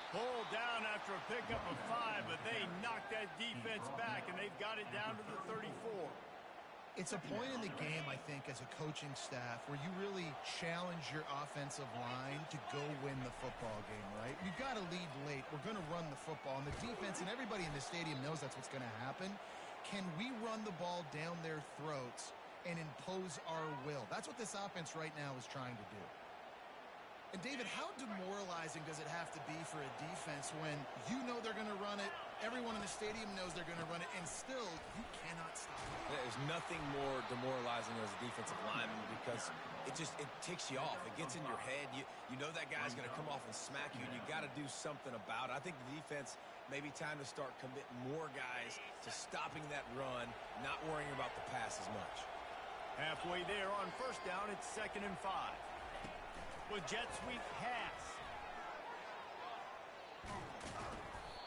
A: Pulled down after a pickup of 5, but they knocked that defense back, and they've got it down to the 34.
C: It's a point in the game, I think, as a coaching staff where you really challenge your offensive line to go win the football game, right? You've got to lead late. We're going to run the football. And the defense and everybody in the stadium knows that's what's going to happen. Can we run the ball down their throats and impose our will? That's what this offense right now is trying to do. And, David, how demoralizing does it have to be for a defense when you know they're going to run it, everyone in the stadium knows they're going to run it, and still you cannot stop it?
B: There's nothing more demoralizing as a defensive lineman because it ticks you off. It gets in your head. You know that guy's going to come off and smack you, and you got to do something about it. I think the defense, maybe time to start committing more guys to stopping that run, not worrying about the pass as much.
A: Halfway there on first down, it's 2nd and 5. With jet sweep pass.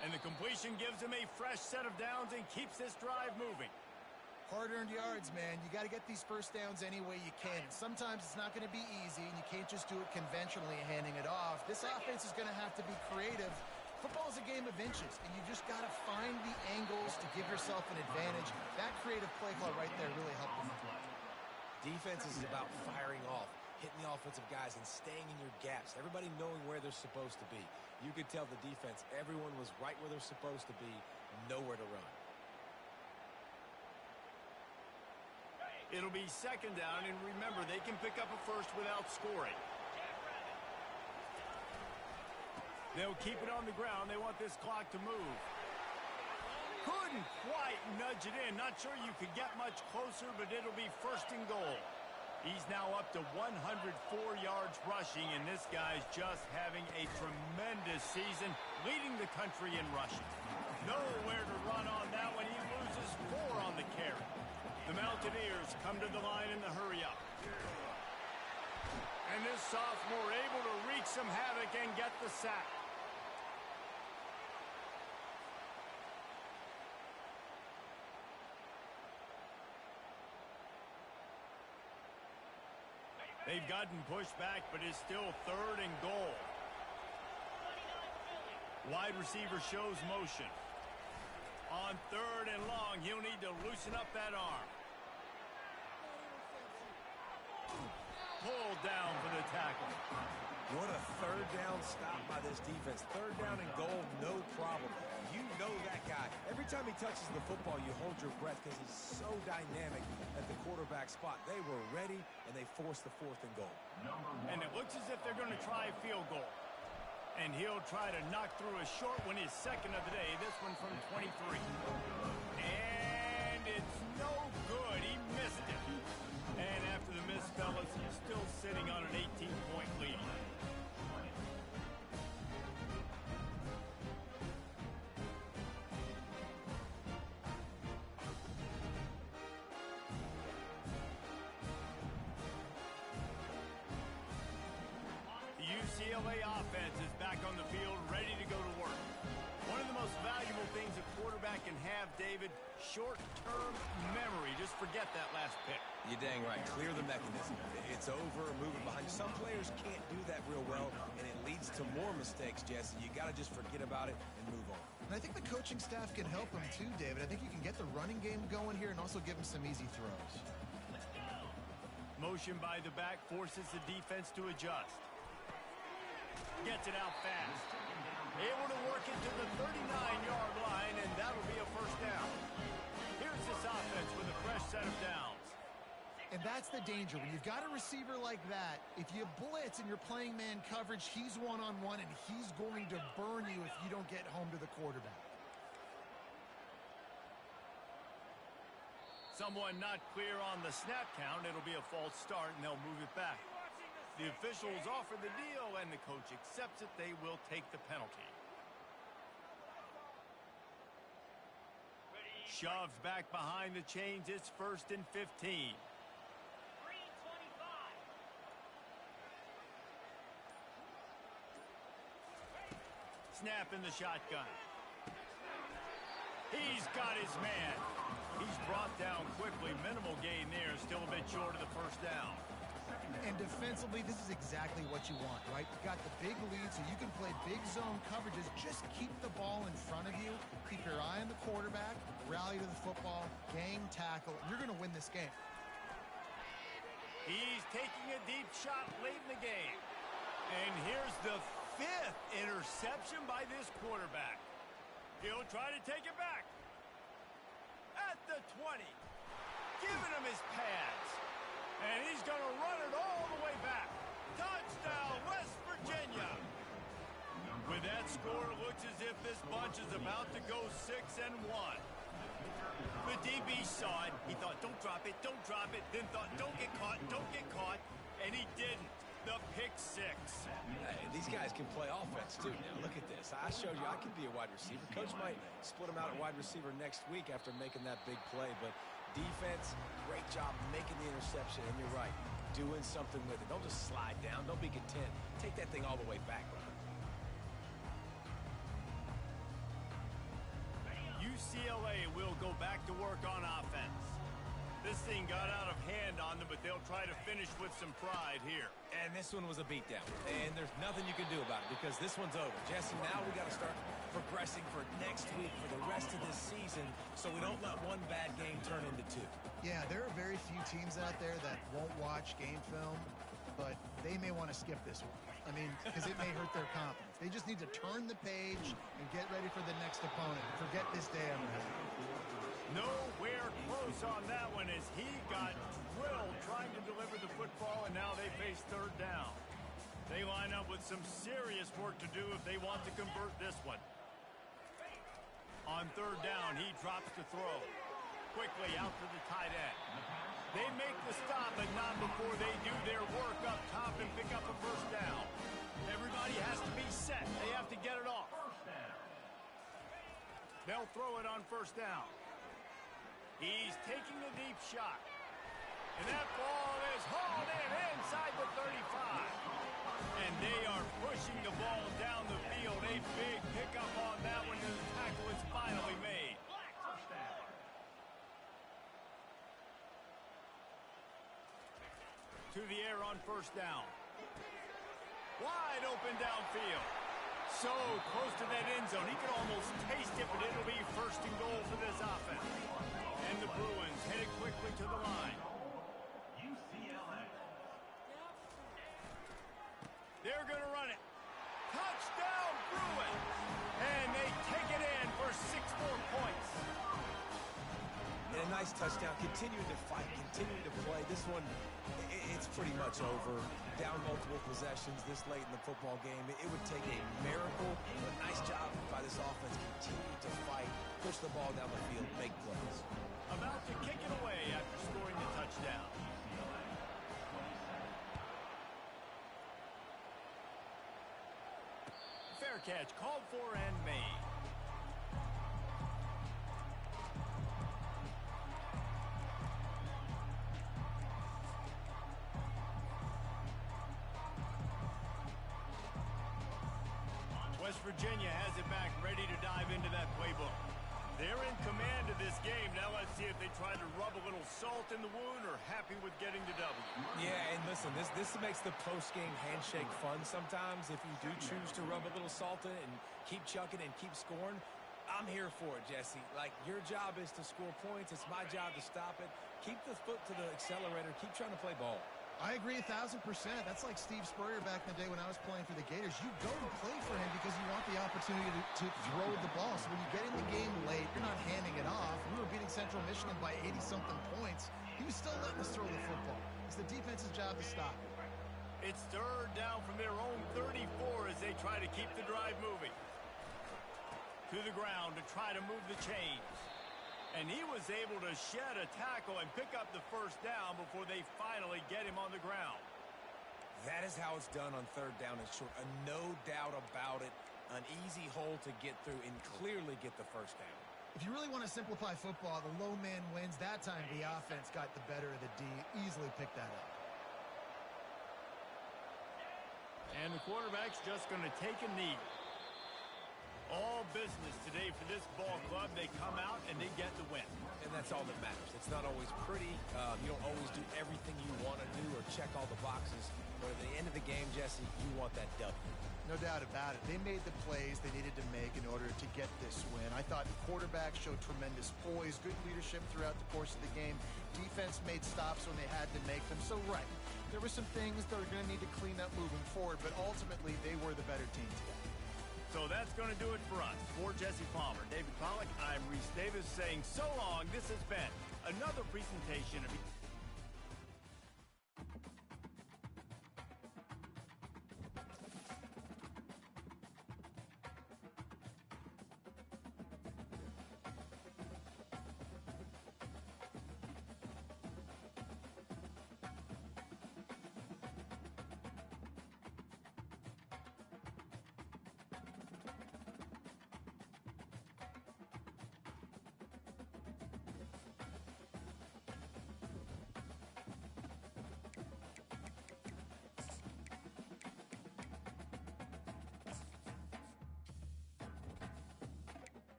A: And the completion gives him a fresh set of downs and keeps this drive moving.
C: Hard-earned yards, man. You got to get these first downs any way you can. Sometimes it's not going to be easy, and you can't just do it conventionally handing it off. This offense is going to have to be creative. Football is a game of inches, and you just got to find the angles to give yourself an advantage. That creative play call right there really helped them.
B: Defense is about firing off, hitting the offensive guys and staying in your gaps. Everybody knowing where they're supposed to be. You could tell the defense, everyone was right where they're supposed to be, nowhere to run.
A: It'll be 2nd down, and remember, they can pick up a first without scoring. They'll keep it on the ground. They want this clock to move. Couldn't quite nudge it in. Not sure you could get much closer, but it'll be first and goal. He's now up to 104 yards rushing, and this guy's just having a tremendous season, leading the country in rushing. Nowhere to run on that one. He loses 4 on the carry. The Mountaineers come to the line in the hurry-up. And this sophomore able to wreak some havoc and get the sack. They've gotten pushed back, but it's still third and goal. Wide receiver shows motion. On third and long, he'll need to loosen up that arm. Pulled down for the tackle.
B: What a third down stop by this defense. Third down and goal, no problem. You know that guy. Every time he touches the football, you hold your breath because he's so dynamic at the quarterback spot. They were ready, and they forced the 4th and goal.
A: And it looks as if they're going to try a field goal. And he'll try to knock through a short one, his second of the day. This one from 23. And it's no good. He missed it. And after the miss, fellas, he's still sitting on an 18-point lead. UCLA offense is back on the field, ready to go to work. One of the most valuable things a quarterback can have, David, short-term memory. Just forget that last pick.
B: You're dang right. Clear the mechanism. It's over, moving behind you. Some players can't do that real well, and it leads to more mistakes, Jesse. You got to just forget about it and move on.
C: And I think the coaching staff can help him too, David. I think you can get the running game going here and also give him some easy throws.
A: Motion by the back forces the defense to adjust. Gets it out fast. Able to work it to the 39-yard line, and that'll be a first down. Here's this offense with a fresh set of downs.
C: And that's the danger. When you've got a receiver like that, if you blitz and you're playing man coverage, he's one-on-one, and he's going to burn you if you don't get home to the quarterback.
A: Someone not clear on the snap count. It'll be a false start, and they'll move it back. The officials offer the deal, and the coach accepts it. They will take the penalty. Shoved back behind the chains. It's 1st and 15. Snap in the shotgun. He's got his man. He's brought down quickly. Minimal gain there. Still a bit short of the first down.
C: And defensively, this is exactly what you want, right? You've got the big lead, so you can play big zone coverages. Just keep the ball in front of you. Keep your eye on the quarterback. Rally to the football. Gang tackle. You're going to win this game.
A: He's taking a deep shot late in the game. And here's the 5th interception by this quarterback. He'll try to take it back. At the 20. Giving him his pads. And he's going to run it all the way back. Touchdown, West Virginia. With that score, it looks as if this bunch is about to go 6-1. The DB saw it. He thought, don't drop it, don't drop it. Then thought, don't get caught, don't get caught. And he didn't. The pick 6.
B: Hey, these guys can play offense, too. Now, look at this. I showed you I can be a wide receiver. Coach might split him out at wide receiver next week after making that big play. But defense, great job making the interception. And you're right, doing something with it. Don't just slide down. Don't be content. Take that thing all the way back, brother.
A: UCLA will go back to work on offense. This thing got out of hand on them, but they'll try to finish with some pride here.
B: And this one was a beatdown. And there's nothing you can do about it because this one's over. Jesse, now we got to start progressing for next week for the rest of this season so we don't let one bad game turn into 2.
C: Yeah, there are very few teams out there that won't watch game film, but they may want to skip this one. I mean, because it may hurt their confidence. They just need to turn the page and get ready for the next opponent. Forget this day ever happened.
A: Nowhere close on that one as he got drilled trying to deliver the football, and now they face 3rd down. They line up with some serious work to do if they want to convert this one. On third down, he drops to throw. Quickly out to the tight end. They make the stop, but not before they do their work up top and pick up a first down. Everybody has to be set. They have to get it off. They'll throw it on first down. He's taking a deep shot. And that ball is hauled in inside the 35. And they are pushing the ball down the field. A big pickup on that one, and the tackle is finally made. To the air on first down. Wide open downfield. So close to that end zone. He could almost taste it, but it'll be first and goal for this offense. And the Bruins headed quickly to the line.
E: UCLA.
A: They're going to run it. Touchdown, Bruins! And they take it in for 6 more points.
B: And a nice touchdown. Continuing to fight, continuing to play. This one, it's pretty much over. Down multiple possessions this late in the football game. It would take a miracle. A nice job by this offense. Continue to fight, push the ball down the field, make plays.
A: About to kick it away after scoring the touchdown. Fair catch called for and made. West Virginia has it back, ready to dive into that playbook. They're in command of this game. Now let's see if they try to rub a little salt in the wound or happy with getting the W.
B: Yeah, and listen, this makes the post-game handshake fun sometimes. If you do choose to rub a little salt in it and keep chucking and keep scoring, I'm here for it, Jesse. Like, your job is to score points. It's my job to stop it. Keep the foot to the accelerator. Keep trying to play ball.
C: I agree 1,000%. That's like Steve Spurrier back in the day when I was playing for the Gators. You go and play for him because you want the opportunity to throw the ball. So when you get in the game late, you're not handing it off. We were beating Central Michigan by 80-something points. He was still letting us throw the football. It's the defense's job to stop it.
A: It's third down from their own 34 as they try to keep the drive moving. To the ground to try to move the chains. And he was able to shed a tackle and pick up the first down before they finally get him on the ground.
B: That is how it's done on third down and short. No doubt about it. An easy hole to get through and clearly get the first down.
C: If you really want to simplify football, the low man wins. That time the offense got the better of the D. Easily picked that up.
A: And the quarterback's just going to take a knee. All business today for this ball club. They come out and they get the win.
B: And that's all that matters. It's not always pretty. You don't always do everything you want to do or check all the boxes. But at the end of the game, Jesse, you want that W.
C: No doubt about it. They made the plays they needed to make in order to get this win. I thought the quarterback showed tremendous poise, good leadership throughout the course of the game. Defense made stops when they had to make them. So, right, there were some things that are going to need to clean up moving forward, but ultimately they were the better team today.
A: So that's going to do it for us. For Jesse Palmer, David Pollack, I'm Reese Davis saying so long. This has been another presentation of